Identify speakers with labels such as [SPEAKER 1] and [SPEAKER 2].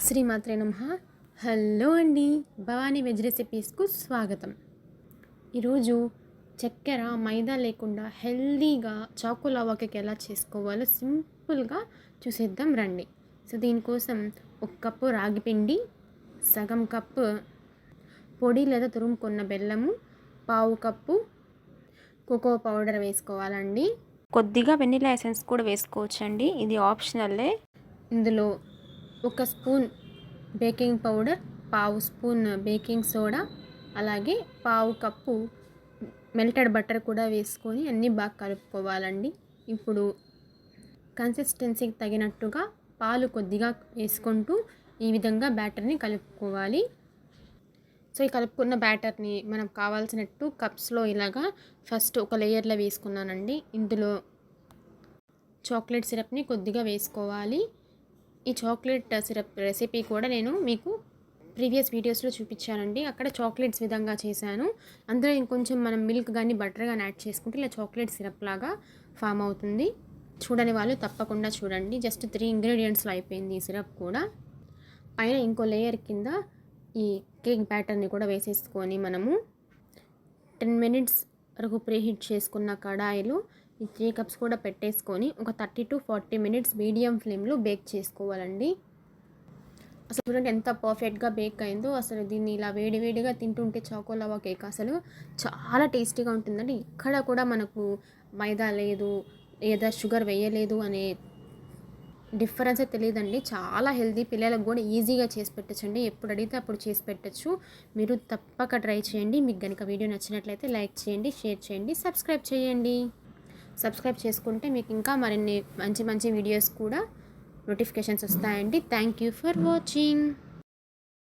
[SPEAKER 1] శ్రీమాత్రే నమః. హలో అండి, భవానీ వెజ్ రెసిపీస్కు స్వాగతం. ఈరోజు చక్కెర మైదా లేకుండా హెల్దీగా చాకో లవ్వ కేక్ ఎలా చేసుకోవాలో సింపుల్గా చూసేద్దాం రండి. సో దీనికోసం 1 కప్పు రాగి పిండి, సగం కప్పు పొడి లేదా తురుముకున్న బెల్లము, 1/2 కప్పు కోకో పౌడర్ వేసుకోవాలండి. కొద్దిగా వెనిలా ఎసెన్స్ కూడా వేసుకోవచ్చండి, ఇది ఆప్షనల్లే. ఇందులో 1 spoon baking powder, 1/2 spoon baking soda, అలాగే 1/2 కప్పు మెల్టెడ్ బటర్ కూడా వేసుకొని అన్నీ బాగా కలుపుకోవాలండి. ఇప్పుడు కన్సిస్టెన్సీకి తగినట్టుగా పాలు కొద్దిగా వేసుకుంటూ ఈ విధంగా బ్యాటర్ని కలుపుకోవాలి. సో ఈ కలుపుకున్న బ్యాటర్ని మనం కావాల్సినట్టు కప్స్లో ఇలాగా ఫస్ట్ ఒక లేయర్లో వేసుకున్నానండి. ఇందులో చాక్లెట్ సిరప్ని కొద్దిగా వేసుకోవాలి. ఈ చాక్లెట్ సిరప్ రెసిపీ కూడా నేను మీకు ప్రీవియస్ వీడియోస్లో చూపించానండి. అక్కడ చాక్లెట్స్ విధంగా చేశాను. అందులో ఇంకొంచెం మనం మిల్క్ కానీ బటర్ కానీ యాడ్ చేసుకుంటే ఇలా చాక్లెట్ సిరప్ లాగా ఫామ్ అవుతుంది. చూడని వాళ్ళు తప్పకుండా చూడండి. జస్ట్ 3 ఇంగ్రీడియంట్స్లో అయిపోయింది ఈ సిరప్ కూడా. పైన ఇంకో లేయర్ కింద ఈ కేక్ బ్యాటర్ని కూడా వేసేసుకొని మనము 10 మినిట్స్ వరకు ప్రీహీట్ చేసుకున్న కడాయిలో ఈ 3 కప్స్ కూడా పెట్టేసుకొని ఒక 30 to 40 మినిట్స్ మీడియం ఫ్లేమ్లో బేక్ చేసుకోవాలండి. అసలు చూడండి ఎంత పర్ఫెక్ట్గా బేక్ అయిందో. అసలు దీన్ని ఇలా వేడివేడిగా తింటుంటే చాకో లవ్వ కేక్ అసలు చాలా టేస్టీగా ఉంటుందండి. ఇక్కడ కూడా మనకు మైదా లేదు లేదా షుగర్ వేయలేదు అనే డిఫరెన్సే తెలియదండి. చాలా హెల్తీ, పిల్లలకు కూడా ఈజీగా చేసి పెట్టచ్చండి. ఎప్పుడు అడిగితే అప్పుడు చేసి పెట్టచ్చు. మీరు తప్పక ట్రై చేయండి. మీకు కనుక వీడియో నచ్చినట్లయితే లైక్ చేయండి, షేర్ చేయండి, సబ్స్క్రైబ్ చేయండి. సబ్స్క్రైబ్ చేసుకుంటే మీకు ఇంకా మరిన్ని మంచి వీడియోస్ కూడా నోటిఫికేషన్స్ వస్తాయండి. Thank you for watching.